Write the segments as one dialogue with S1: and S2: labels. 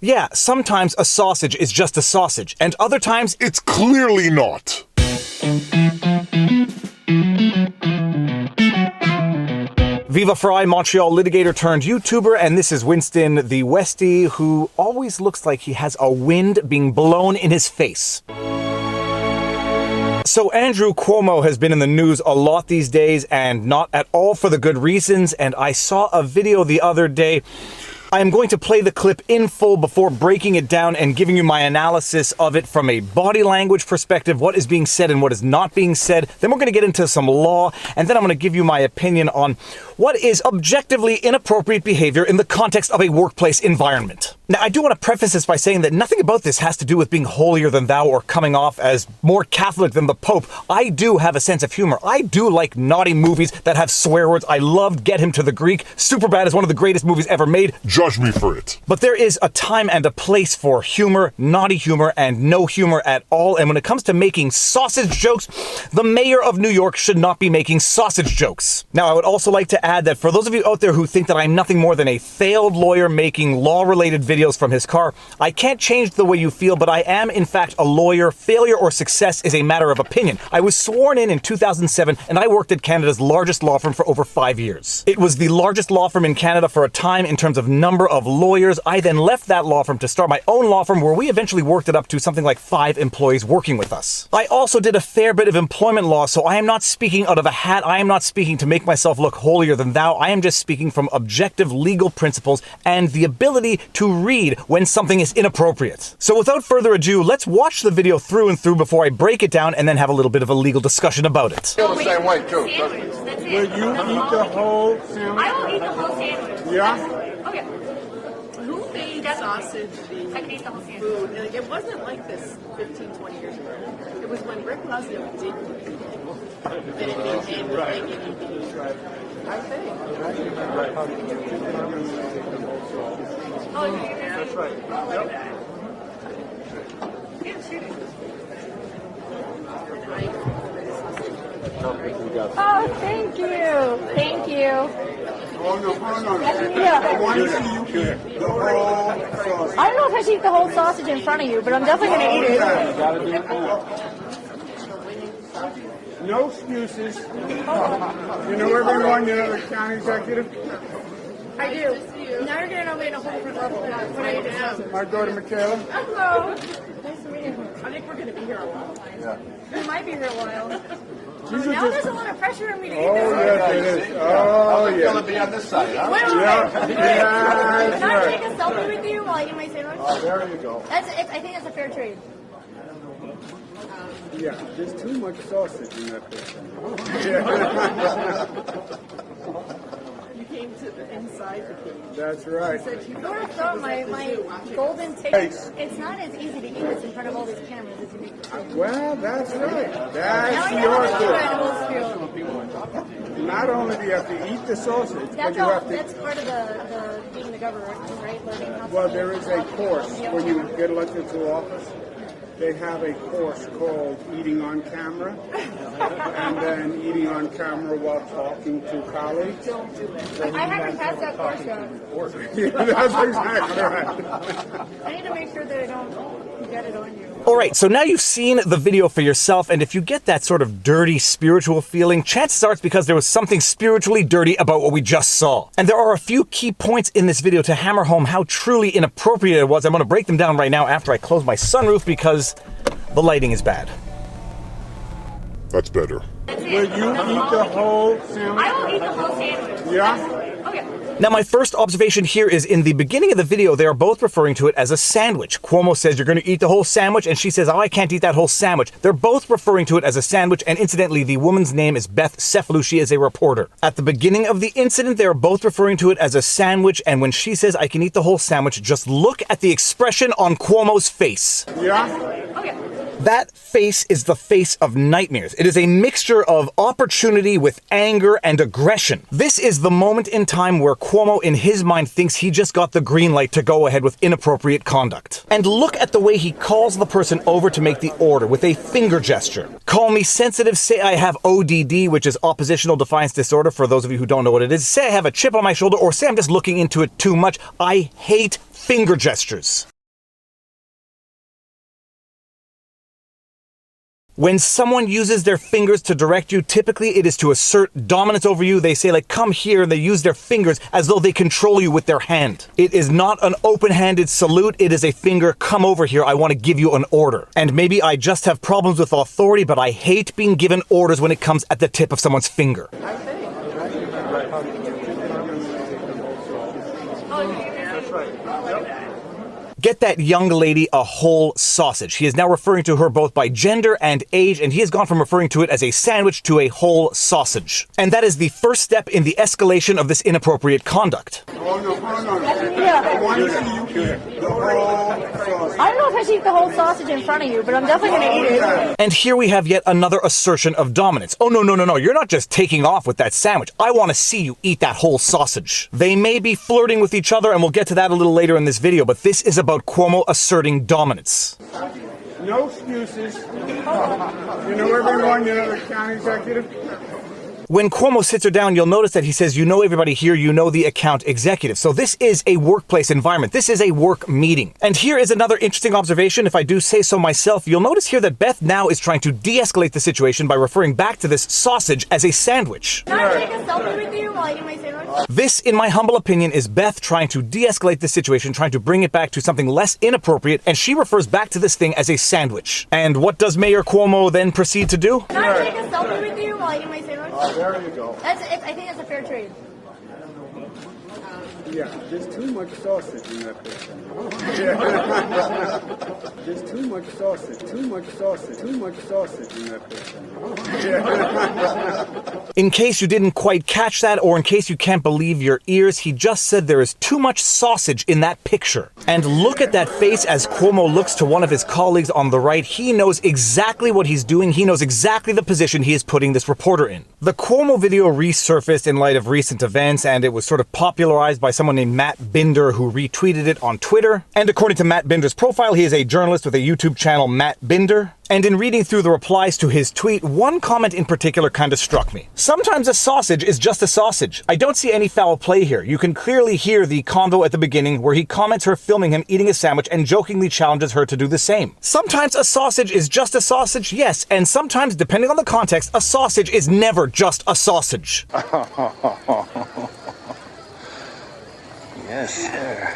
S1: Yeah, sometimes a sausage is just a sausage, and other times
S2: It's clearly not.
S1: Viva Frei, Montreal litigator turned YouTuber, and this is Winston the Westie, who always looks like he has a wind being blown in his face. So Andrew Cuomo has been in the news a lot these days, and not at all for the good reasons, and I saw a video the other day. I am going to play the clip in full before breaking it down and giving you my analysis of it from a body language perspective, what is being said and what is not being said. Then we're going to get into some law, and then I'm going to give you my opinion on what is objectively inappropriate behavior in the context of a workplace environment. Now, I do want to preface this by saying that nothing about this has to do with being holier than thou or coming off as more Catholic than the Pope. I do have a sense of humor. I do like naughty movies that have swear words. I loved Get Him to the Greek. Superbad is one of the greatest movies ever made.
S2: Judge me for it.
S1: But there is a time and a place for humor, naughty humor, and no humor at all. And when it comes to making sausage jokes, the mayor of New York should not be making sausage jokes. Now, I would also like to add that for those of you out there who think that I'm nothing more than a failed lawyer making law-related videos from his car, I can't change the way you feel, but I am, in fact, a lawyer. Failure or success is a matter of opinion. I was sworn in 2007, and I worked at Canada's largest law firm for over 5 years. It was the largest law firm in Canada for a time in terms of number of lawyers. I then left that law firm to start my own law firm, where we eventually worked it up to something like 5 employees working with us. I also did a fair bit of employment law, so I am not speaking out of a hat. I am not speaking to make myself look holier than thou. I am just speaking from objective legal principles and the ability to read when something is inappropriate. So without further ado, let's watch the video through and through before I break it down and then have a little bit of a legal discussion about it.
S3: Feel the same way too.
S4: Will you eat the whole sandwich?
S5: I will eat the whole sandwich.
S4: Yeah?
S5: Okay.
S6: Who made sausage being
S5: I can eat the whole sandwich.
S6: food? Like, it wasn't like this 15, 20 years ago. It was when Rick Lusio did that it became the thing you need to eat. I think.
S5: Oh, okay.
S4: That's right.
S5: Oh,
S4: Yep.
S5: Yeah, shoot it.
S6: And
S5: Oh, thank you. Thank you.
S4: Oh, no, no.
S5: Yeah.
S4: I want to see you eat the whole sausage.
S5: I don't know if I should eat the whole sausage in front of you, but I'm definitely going to eat it.
S4: No excuses. You know everyone, you know the county executive?
S5: I do. Now you're going to know me in a whole different level. What are you doing?
S4: My daughter Michaela.
S5: Hello. Nice to meet you.
S6: I think we're going to be here a while.
S5: We might be here a while.
S4: These are
S5: Now
S4: just-
S5: there's a lot of pressure on me to eat
S4: Oh,
S5: this.
S4: yes, it is. Oh,
S3: It's
S4: yeah.
S3: gonna be on this side, huh?
S5: Wait.
S4: Yeah,
S5: Can
S4: that's
S5: I
S4: right.
S5: take a selfie with you while I eat my sandwich?
S4: Oh, there you go.
S5: I think that's a fair trade.
S4: Yeah, there's too much sausage in that thing.
S6: You came to the inside the cage.
S4: That's right.
S6: Said you
S5: You would have thought my golden ticket, it's not as easy to eat this in front of all these cameras as you make it.
S4: Well, that's right.
S5: Now
S4: That's
S5: I know how the
S4: your
S5: animals feel.
S4: good. Not only do you have to eat the sausage, but
S5: That's
S4: you
S5: all.
S4: have to.
S5: That's part of the being the governor, right? Learning how to.
S4: Well, there is a course when you get elected to office. They have a course called Eating on Camera, and then eating on camera while talking to colleagues.
S5: I haven't passed that course yet.
S4: Yeah, that's exactly right.
S5: I need to make sure that I don't get it on you.
S1: Alright, so now you've seen the video for yourself, and if you get that sort of dirty spiritual feeling, chances are it's because there was something spiritually dirty about what we just saw. And there are a few key points in this video to hammer home how truly inappropriate it was. I'm going to break them down right now after I close my sunroof because the lighting is bad.
S2: That's better.
S5: That's it.
S4: Will you eat the whole sandwich?
S5: I will eat the whole sandwich.
S4: Yeah?
S5: Okay.
S1: Now, my first observation here is in the beginning of the video, they are both referring to it as a sandwich. Cuomo says, you're going to eat the whole sandwich, and she says, oh, I can't eat that whole sandwich. They're both referring to it as a sandwich, and incidentally, the woman's name is Beth Cefalu. She is a reporter. At the beginning of the incident, they are both referring to it as a sandwich, and when she says, I can eat the whole sandwich, just look at the expression on Cuomo's face.
S4: Yeah?
S5: Okay.
S1: That face is the face of nightmares. It is a mixture of opportunity with anger and aggression. This is the moment in time where Cuomo, in his mind, thinks he just got the green light to go ahead with inappropriate conduct. And look at the way he calls the person over to make the order with a finger gesture. Call me sensitive, say I have ODD, which is oppositional defiance disorder, for those of you who don't know what it is. Say I have a chip on my shoulder, or say I'm just looking into it too much. I hate finger gestures. When someone uses their fingers to direct you, typically it is to assert dominance over you. They say, like, come here, and they use their fingers as though they control you with their hand. It is not an open-handed salute. It is a finger, come over here, I want to give you an order. And maybe I just have problems with authority, but I hate being given orders when it comes at the tip of someone's finger. Get that young lady a whole sausage. He is now referring to her both by gender and age, and he has gone from referring to it as a sandwich to a whole sausage. And that is the first step in the escalation of this inappropriate conduct.
S4: Oh, no. I want to see you eat the whole sausage.
S5: I don't know if I should eat the whole sausage in front of you, but I'm definitely going to eat it.
S1: And here we have yet another assertion of dominance. Oh, no. You're not just taking off with that sandwich. I want to see you eat that whole sausage. They may be flirting with each other, and we'll get to that a little later in this video, but this is about Cuomo asserting dominance.
S4: No excuses. You know everyone, you know the county executive?
S1: When Cuomo sits her down, you'll notice that he says, you know everybody here, you know the account executive. So this is a workplace environment. This is a work meeting. And here is another interesting observation, if I do say so myself. You'll notice here that Beth now is trying to de-escalate the situation by referring back to this sausage as a sandwich.
S5: Can I take a selfie with you while you make sandwich?
S1: This, in my humble opinion, is Beth trying to de-escalate the situation, trying to bring it back to something less inappropriate, and she refers back to this thing as a sandwich. And what does Mayor Cuomo then proceed to do?
S5: Can I take a selfie with you while you make sandwich?
S4: There you go.
S5: I think that's a fair trade.
S4: Yeah, there's too much sausage in that picture. Yeah. There's too much sausage in that picture. Yeah.
S1: In case you didn't quite catch that, or in case you can't believe your ears, he just said there is too much sausage in that picture. And look at that face as Cuomo looks to one of his colleagues on the right. He knows exactly what he's doing. He knows exactly the position he is putting this reporter in. The Cuomo video resurfaced in light of recent events, and it was sort of popularized by someone named Matt Binder, who retweeted it on Twitter. And according to Matt Binder's profile, he is a journalist with a YouTube channel, Matt Binder. And in reading through the replies to his tweet, one comment in particular kind of struck me. Sometimes a sausage is just a sausage. I don't see any foul play here. You can clearly hear the convo at the beginning where he comments her filming him eating a sandwich and jokingly challenges her to do the same. Sometimes a sausage is just a sausage, yes, and sometimes, depending on the context, a sausage is never just a sausage.
S7: Yes, sir.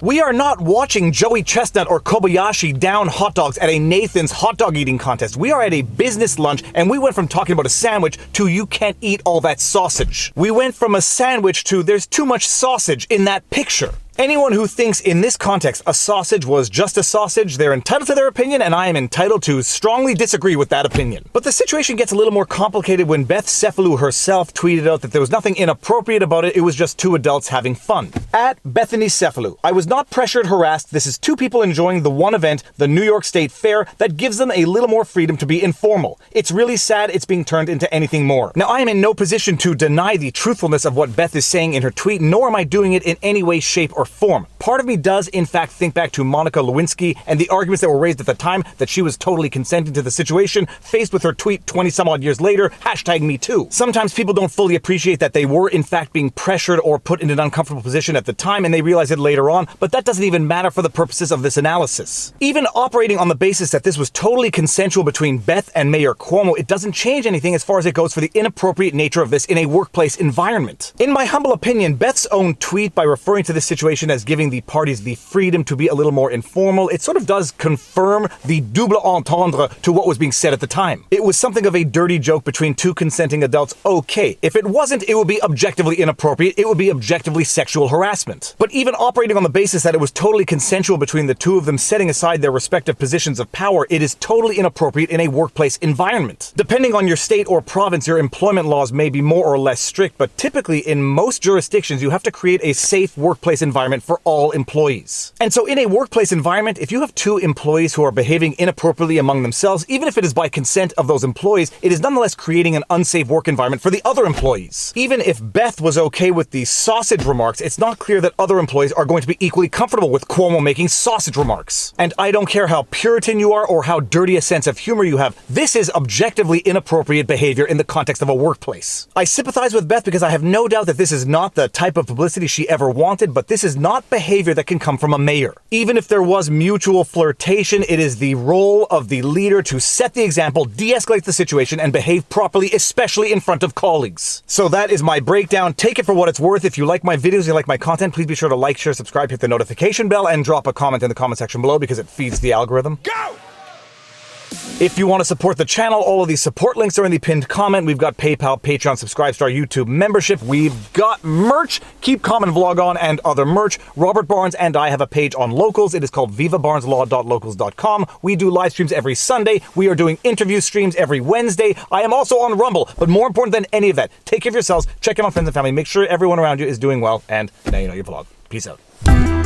S1: We are not watching Joey Chestnut or Kobayashi down hot dogs at a Nathan's hot dog eating contest. We are at a business lunch, and we went from talking about a sandwich to you can't eat all that sausage. We went from a sandwich to there's too much sausage in that picture. Anyone who thinks in this context a sausage was just a sausage, they're entitled to their opinion, and I am entitled to strongly disagree with that opinion. But the situation gets a little more complicated when Beth Cephalou herself tweeted out that there was nothing inappropriate about it, it was just two adults having fun. At Bethany Cephalou, I was not pressured, harassed, this is two people enjoying the one event, the New York State Fair, that gives them a little more freedom to be informal. It's really sad it's being turned into anything more. Now, I am in no position to deny the truthfulness of what Beth is saying in her tweet, nor am I doing it in any way, shape, or form. Part of me does, in fact, think back to Monica Lewinsky and the arguments that were raised at the time that she was totally consenting to the situation, faced with her tweet 20 some odd years later, #MeToo. Sometimes people don't fully appreciate that they were, in fact, being pressured or put in an uncomfortable position at the time, and they realize it later on, but that doesn't even matter for the purposes of this analysis. Even operating on the basis that this was totally consensual between Beth and Mayor Cuomo, it doesn't change anything as far as it goes for the inappropriate nature of this in a workplace environment. In my humble opinion, Beth's own tweet, by referring to this situation as giving the parties the freedom to be a little more informal, it sort of does confirm the double entendre to what was being said at the time. It was something of a dirty joke between two consenting adults, okay. If it wasn't, it would be objectively inappropriate, it would be objectively sexual harassment. But even operating on the basis that it was totally consensual between the two of them, setting aside their respective positions of power, it is totally inappropriate in a workplace environment. Depending on your state or province, your employment laws may be more or less strict, but typically in most jurisdictions, you have to create a safe workplace environment environment for all employees. And so in a workplace environment, if you have two employees who are behaving inappropriately among themselves, even if it is by consent of those employees, it is nonetheless creating an unsafe work environment for the other employees. Even if Beth was okay with the sausage remarks, it's not clear that other employees are going to be equally comfortable with Cuomo making sausage remarks. And I don't care how Puritan you are or how dirty a sense of humor you have, this is objectively inappropriate behavior in the context of a workplace. I sympathize with Beth because I have no doubt that this is not the type of publicity she ever wanted, but this is not behavior that can come from a mayor. Even if there was mutual flirtation, it is the role of the leader to set the example, de-escalate the situation, and behave properly, especially in front of colleagues. So that is my breakdown. Take it for what it's worth. If you like my videos, you like my content, please be sure to like, share, subscribe, hit the notification bell, and drop a comment in the comment section below because it feeds the algorithm. Go! If you want to support the channel, all of these support links are in the pinned comment. We've got PayPal, Patreon, Subscribe Star, YouTube membership. We've got merch, Keep Calm and Vlog On, and other merch. Robert Barnes and I have a page on Locals. It is called vivabarneslaw.locals.com. We do live streams every Sunday. We are doing interview streams every Wednesday. I am also on Rumble, but more important than any of that, take care of yourselves, check in on friends and family, make sure everyone around you is doing well, and now you know your vlog. Peace out.